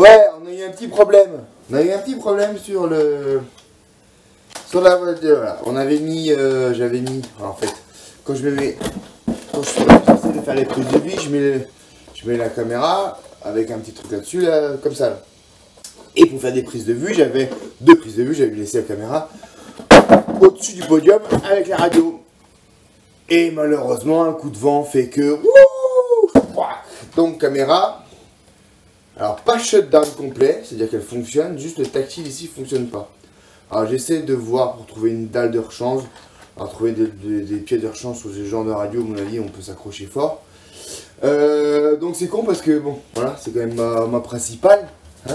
Ouais, on a eu un petit problème. On a eu un petit problème sur la voiture. Voilà. On avait mis, j'avais mis, en fait, quand je suis censé de faire les prises de vie, je mets la caméra avec un petit truc là-dessus, là, comme ça. Là. Et pour faire des prises de vue, j'avais deux prises de vue, j'avais laissé la caméra au-dessus du podium avec la radio. Et malheureusement, un coup de vent fait que... Donc caméra, alors pas shutdown complet, c'est-à-dire qu'elle fonctionne, juste le tactile ici fonctionne pas. Alors j'essaie de voir pour trouver une dalle de rechange, alors trouver des pieds de rechange sur ce genre de radio, à mon avis on peut s'accrocher fort. Donc c'est con parce que bon, voilà, c'est quand même ma principale. Hein.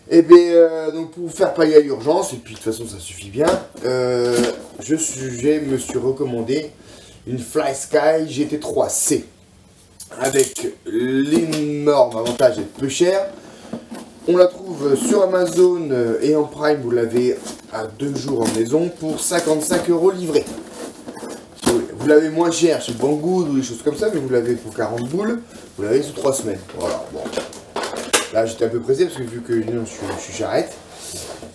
Et bien, donc pour faire pailler à l'urgence, et puis de toute façon ça suffit bien, je me suis recommandé une FlySky GT3C. Avec l'énorme avantage d'être peu cher. On la trouve sur Amazon et en Prime, vous l'avez à 2 jours en maison pour 55 € livré. Vous l'avez moins cher chez Banggood ou des choses comme ça, mais vous l'avez pour 40 boules, vous l'avez sous 3 semaines. Voilà, bon. Là j'étais un peu pressé parce que vu que je suis j'arrête.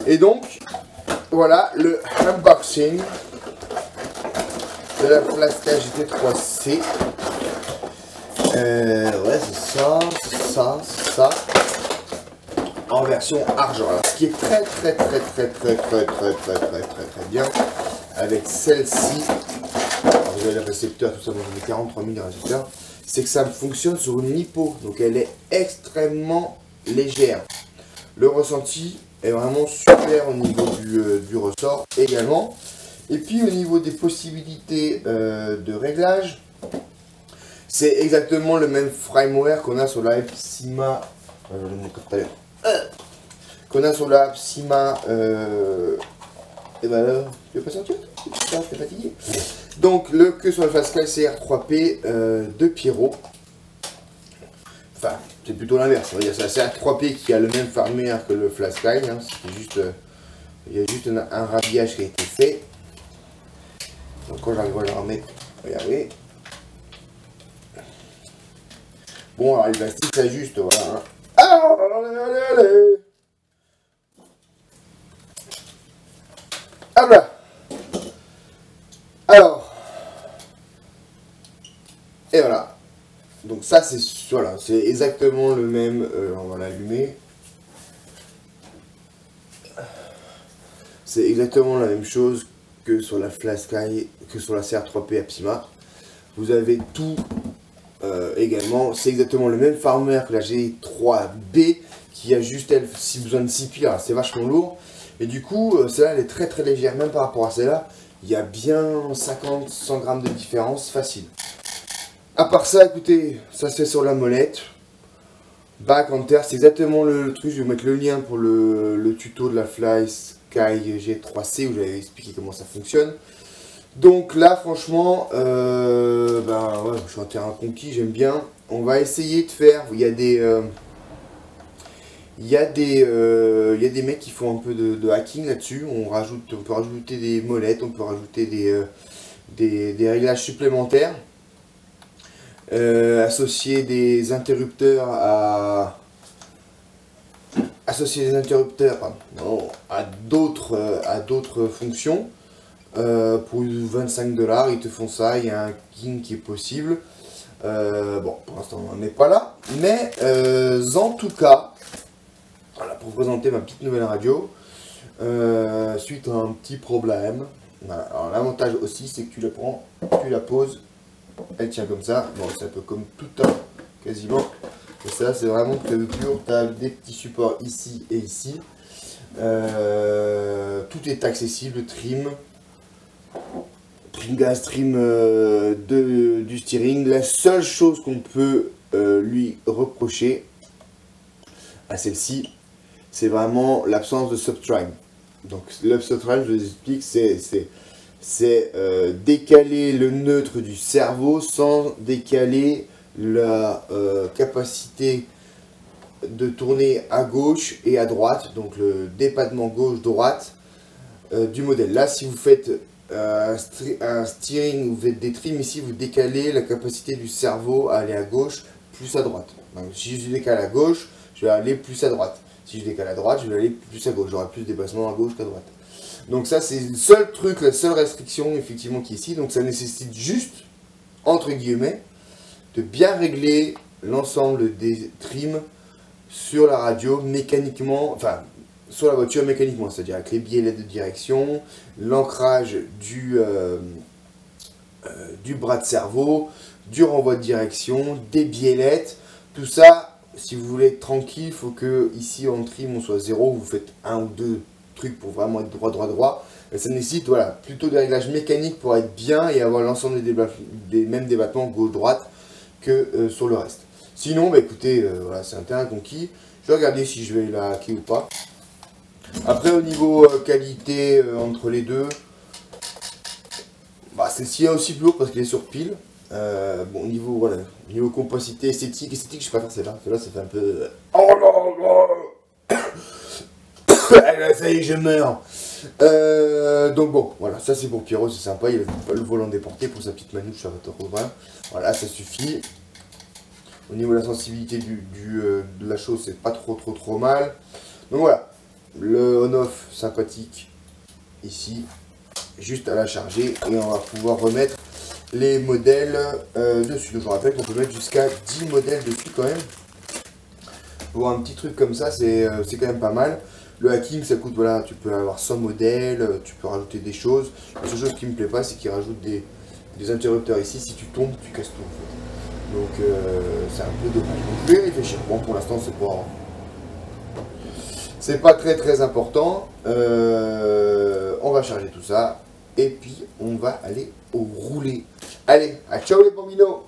Et donc, voilà le unboxing de la FlySky GT3C. Ouais, c'est ça, en version argent. Alors, ce qui est très bien avec celle-ci, vous avez le récepteur, tout ça, moi j'en ai 43 000 récepteurs, c'est que ça fonctionne sur une lipo, donc elle est extrêmement légère. Le ressenti est vraiment super au niveau du ressort également. Et puis au niveau des possibilités de réglage, c'est exactement le même firmware qu'on a sur la Epsima. Qu'on a sur la Epsima. Et ben là, tu veux pas sortir? T'es fatigué. Donc, que sur la FlySky CR3P de Pierrot. Enfin, c'est plutôt l'inverse. C'est la CR3P qui a le même firmware que le FlySky. Hein. Il y a juste un rhabillage qui a été fait. Donc, quand j'arrive à le remettre, regardez. Bon, alors les plastiques s'ajustent, voilà. Hein. Allez. Ah là. Alors. Et voilà. Donc ça, c'est voilà, c'est exactement le même. On va l'allumer. C'est exactement la même chose que sur la FlySky, que sur la CR3P Epsima. Vous avez tout. Également, c'est exactement le même firmware que la G3B qui a juste elle si besoin de 6 piles, c'est vachement lourd et du coup celle-là elle est très légère, même par rapport à celle-là il y a bien 50-100 grammes de différence facile. À part ça, écoutez, ça se fait sur la molette, back enter, c'est exactement le truc. Je vais vous mettre le lien pour le tuto de la FlySky G3C où j'avais expliqué comment ça fonctionne. Donc là, franchement, ben ouais, je suis en terrain conquis, j'aime bien. On va essayer de faire. Il y a des mecs qui font un peu de hacking là-dessus. On peut rajouter des molettes, on peut rajouter des réglages supplémentaires, associer des interrupteurs à d'autres fonctions. Pour 25 $, ils te font ça, il y a un hacking qui est possible. Bon, pour l'instant on n'en est pas là, mais en tout cas, voilà, pour vous présenter ma petite nouvelle radio, suite à un petit problème. Voilà. Alors l'avantage aussi, c'est que tu la prends, tu la poses, elle tient comme ça. Bon, c'est un peu comme tout un, quasiment. Et ça, c'est vraiment prévu pur. Tu as des petits supports ici et ici. Tout est accessible, trim gaz, trim du steering. La seule chose qu'on peut lui reprocher à celle-ci, c'est vraiment l'absence de subtrim. Donc le subtrim, je vous explique, c'est décaler le neutre du cerveau sans décaler la capacité de tourner à gauche et à droite, donc le dépadement gauche-droite du modèle. Là, si vous faites un steering, vous faites des trims ici, vous décalez la capacité du cerveau à aller à gauche plus à droite. Donc, si je décale à gauche, je vais aller plus à droite. Si je décale à droite, je vais aller plus à gauche. J'aurai plus de déplacement à gauche qu'à droite. Donc ça, c'est le seul truc, la seule restriction, effectivement, qui est ici. Donc ça nécessite juste, entre guillemets, de bien régler l'ensemble des trims sur la radio mécaniquement, enfin, sur la voiture mécaniquement, c'est-à-dire avec les biellets de direction, l'ancrage du bras de cerveau, du renvoi de direction, des biellettes, tout ça, si vous voulez être tranquille, il faut que ici en trim on soit 0, vous faites un ou deux trucs pour vraiment être droit. Et ça nécessite voilà, plutôt des réglages mécaniques pour être bien et avoir l'ensemble des mêmes débattements gauche-droite que sur le reste. Sinon, bah, écoutez, voilà, c'est un terrain conquis. Je vais regarder si je vais la hacker ou pas. Après, au niveau qualité entre les deux, bah, celle-ci est aussi plus haut parce qu'elle est sur pile. Bon, niveau, voilà, niveau compacité esthétique, je préfère celle-là. Celle-là, ça fait un peu... Oh là là. Ça y est, je meurs. Donc bon, voilà, ça c'est pour Pierrot, c'est sympa. Il a le volant déporté pour sa petite manouche, ça va te revoir. Voilà, ça suffit. Au niveau de la sensibilité de la chose, c'est pas trop mal. Donc voilà, le on-off sympathique ici, juste à la charger et on va pouvoir remettre les modèles dessus. Donc je vous rappelle qu'on peut mettre jusqu'à 10 modèles dessus quand même. Pour un petit truc comme ça, c'est quand même pas mal. Le hacking, ça coûte, voilà, tu peux avoir 100 modèles, tu peux rajouter des choses. La seule chose qui me plaît pas, c'est qu'il rajoute des interrupteurs ici. Si tu tombes, tu casses tout en fait. Donc c'est un peu dommage. Donc je vais réfléchir. Bon, pour l'instant, c'est pas très important. On va charger tout ça. Et puis, on va aller au rouler. Allez, à ciao les bambinos!